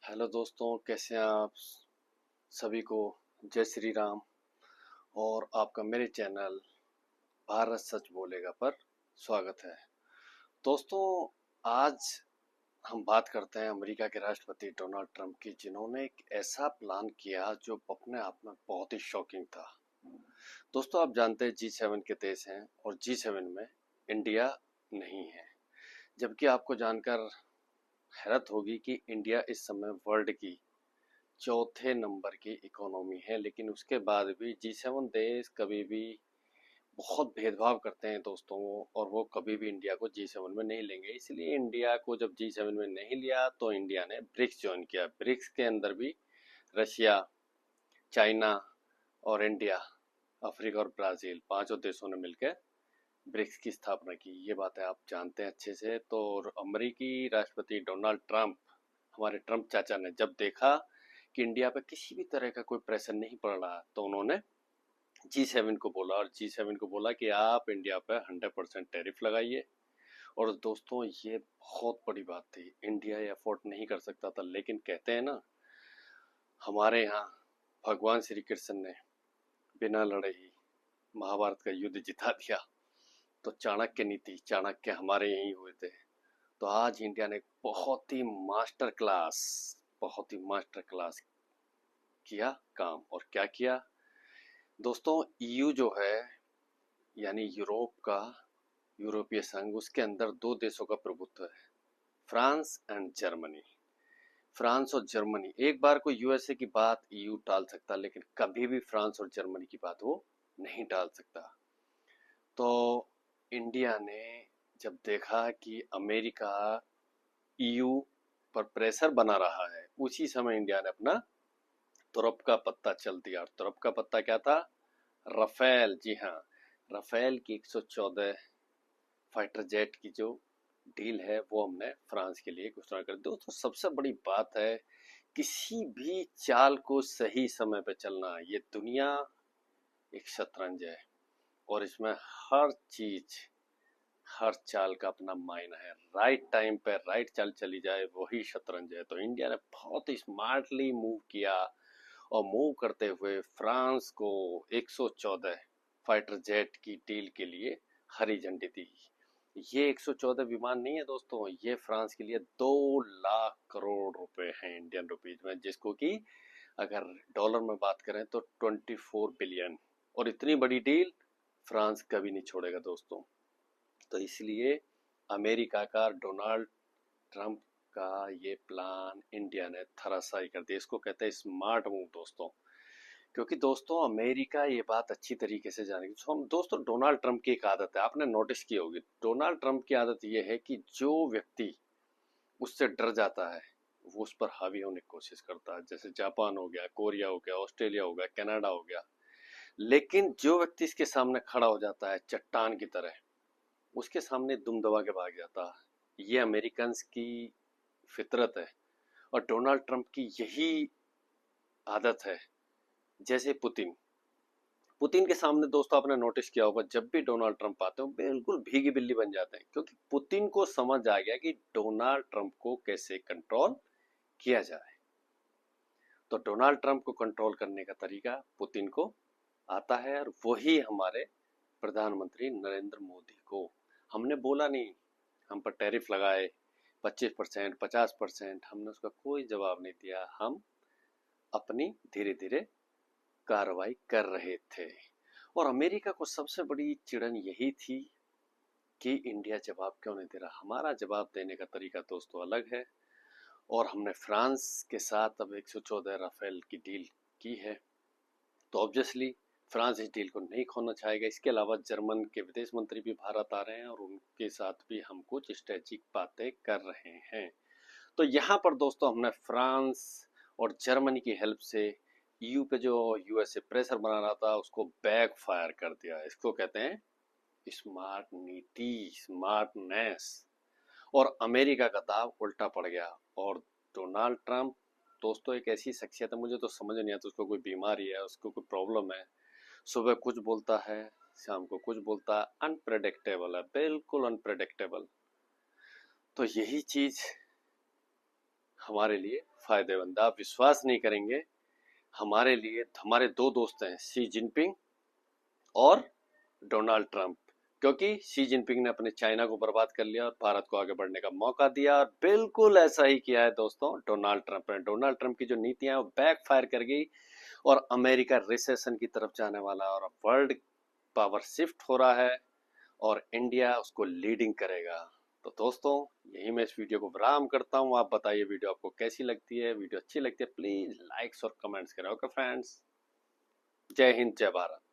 Hello दोस्तों, कैसे हैं आप सभी को। जय श्री राम। और आपका मेरे चैनल भारत सच बोलेगा पर स्वागत है। दोस्तों, आज हम बात करते हैं अमेरिका के राष्ट्रपति डोनाल्ड ट्रंप की, जिन्होंने एक ऐसा प्लान किया जो अपने आप में बहुत ही शॉकिंग था। दोस्तों, आप जानते हैं G7 के देश हैं और G7 में इंडिया नहीं है। जबकि आपको जानकर हैरत होगी कि इंडिया इस समय वर्ल्ड की चौथे नंबर की इकोनॉमी है, लेकिन उसके बाद भी G7 देश कभी भी बहुत भेदभाव करते हैं दोस्तों, और वो कभी भी इंडिया को G7 में नहीं लेंगे। इसलिए इंडिया को जब G7 में नहीं लिया तो इंडिया ने ब्रिक्स ज्वाइन किया। ब्रिक्स के अंदर भी रशिया, चाइना और इंडिया, अफ्रीका और ब्राज़ील, पांचों देशों ने मिलकर ब्रिक्स की स्थापना की। ये बातें आप जानते हैं अच्छे से। तो अमेरिकी राष्ट्रपति डोनाल्ड ट्रंप, हमारे ट्रंप चाचा ने जब देखा कि इंडिया पे किसी भी तरह का कोई प्रेशर नहीं पड़ रहा, तो उन्होंने G7 को बोला, और G7 को बोला कि आप इंडिया पे 100% टैरिफ लगाइए। और दोस्तों, ये बहुत बड़ी बात थी। इंडिया ये अफोर्ड नहीं कर सकता था, लेकिन कहते हैं ना, हमारे यहाँ भगवान श्री कृष्ण ने बिना लड़े ही महाभारत का युद्ध जिता दिया। तो चाणक्य नीति, चाणक्य हमारे यहीं हुए थे। तो आज इंडिया ने बहुत ही मास्टर क्लास किया काम। और क्या किया दोस्तों, ईयू जो है, यानी यूरोपीय संघ, उसके अंदर दो देशों का प्रभुत्व है, फ्रांस एंड जर्मनी। फ्रांस और जर्मनी, एक बार कोई यूएसए की बात ईयू टाल सकता, लेकिन कभी भी फ्रांस और जर्मनी की बात वो नहीं टाल सकता। तो इंडिया ने जब देखा कि अमेरिका ईयू पर प्रेशर बना रहा है, उसी समय इंडिया ने अपना तुरप का पत्ता चल दिया। और तुरप का पत्ता क्या था? राफेल। जी हाँ, राफेल की 114 फाइटर जेट की जो डील है, वो हमने फ्रांस के लिए घोषणा कर दी। दोस्तों, सबसे बड़ी बात है, किसी भी चाल को सही समय पे चलना। ये दुनिया एक शतरंज है, और इसमें हर चीज, हर चाल का अपना मायना है। राइट टाइम पे राइट चाल चली जाए, वही शतरंज है। तो इंडिया ने बहुत ही स्मार्टली मूव किया, और मूव करते हुए फ्रांस को 114 फाइटर जेट की डील के लिए हरी झंडी दी। ये 114 विमान नहीं है दोस्तों, ये फ्रांस के लिए 2 लाख करोड़ रुपए हैं इंडियन रुपीज में, जिसको कि अगर डॉलर में बात करें तो 24 बिलियन। और इतनी बड़ी डील फ्रांस कभी नहीं छोड़ेगा दोस्तों। तो इसलिए अमेरिका का, डोनाल्ड ट्रंप का ये प्लान इंडिया ने धराशायी कर दिया। इसको कहते हैं स्मार्ट मूव दोस्तों। क्योंकि दोस्तों, अमेरिका ये बात अच्छी तरीके से जानेगी। तो हम दोस्तों, डोनाल्ड ट्रंप की एक आदत है, आपने नोटिस की होगी। डोनाल्ड ट्रंप की आदत ये है कि जो व्यक्ति उससे डर जाता है, वो उस पर हावी होने की कोशिश करता है। जैसे जापान हो गया, कोरिया हो गया, ऑस्ट्रेलिया हो गया, कनाडा हो गया। लेकिन जो व्यक्ति इसके सामने खड़ा हो जाता है चट्टान की तरह, उसके सामने दुम दबा के भाग जाता है। ये अमेरिकन की फितरत है, और डोनाल्ड ट्रंप की यही आदत है। जैसे पुतिन, पुतिन के सामने दोस्तों, आपने नोटिस किया होगा, जब भी डोनाल्ड ट्रंप आते हैं बिल्कुल भीगी बिल्ली बन जाते हैं, क्योंकि पुतिन को समझ आ गया कि डोनाल्ड ट्रंप को कैसे कंट्रोल किया जाए। तो डोनाल्ड ट्रंप को कंट्रोल करने का तरीका पुतिन को आता है, और वही हमारे प्रधानमंत्री नरेंद्र मोदी को। हमने बोला नहीं, हम पर टैरिफ लगाए 25%, 50%, हमने उसका कोई जवाब नहीं दिया। हम अपनी धीरे धीरे कार्रवाई कर रहे थे। और अमेरिका को सबसे बड़ी चिड़न यही थी कि इंडिया जवाब क्यों नहीं दे रहा। हमारा जवाब देने का तरीका दोस्तों अलग है, और हमने फ्रांस के साथ अब 114 राफेल की डील की है। तो ऑब्वियसली फ्रांस इस डील को नहीं खोना चाहेगा। इसके अलावा जर्मन के विदेश मंत्री भी भारत आ रहे हैं, और उनके साथ भी हम कुछ स्ट्रेटेजिक बातें कर रहे हैं। तो यहाँ पर दोस्तों, हमने फ्रांस और जर्मनी की हेल्प से ईयू पे जो यूएसए प्रेशर बना रहा था, उसको बैक फायर कर दिया। इसको कहते हैं स्मार्ट नीति, स्मार्टनेस। और अमेरिका का दाव उल्टा पड़ गया। और डोनाल्ड ट्रंप दोस्तों एक ऐसी शख्सियत है, मुझे तो समझ नहीं आता, उसको कोई बीमारी है, उसको कोई प्रॉब्लम है। सुबह कुछ बोलता है, शाम को कुछ बोलता है, अनप्रेडिक्टेबल है, बिल्कुल अनप्रेडिक्टेबल। तो यही चीज हमारे लिए फायदेमंद, आप विश्वास नहीं करेंगे। हमारे लिए हमारे दो दोस्त हैं, शी जिनपिंग और डोनाल्ड ट्रंप। क्योंकि शी जिनपिंग ने अपने चाइना को बर्बाद कर लिया और भारत को आगे बढ़ने का मौका दिया, और बिल्कुल ऐसा ही किया है दोस्तों डोनाल्ड ट्रंप ने। डोनाल्ड ट्रंप की जो नीतियां वो बैक फायर कर गई और अमेरिका रिसेशन की तरफ जाने वाला और वर्ल्ड पावर शिफ्ट हो रहा है और इंडिया उसको लीडिंग करेगा। तो दोस्तों यही मैं इस वीडियो को विराम करता हूँ। आप बताइए वीडियो आपको कैसी लगती है। वीडियो अच्छी लगती है प्लीज लाइक्स और कमेंट्स करें। ओके फ्रेंड्स, जय हिंद जय भारत।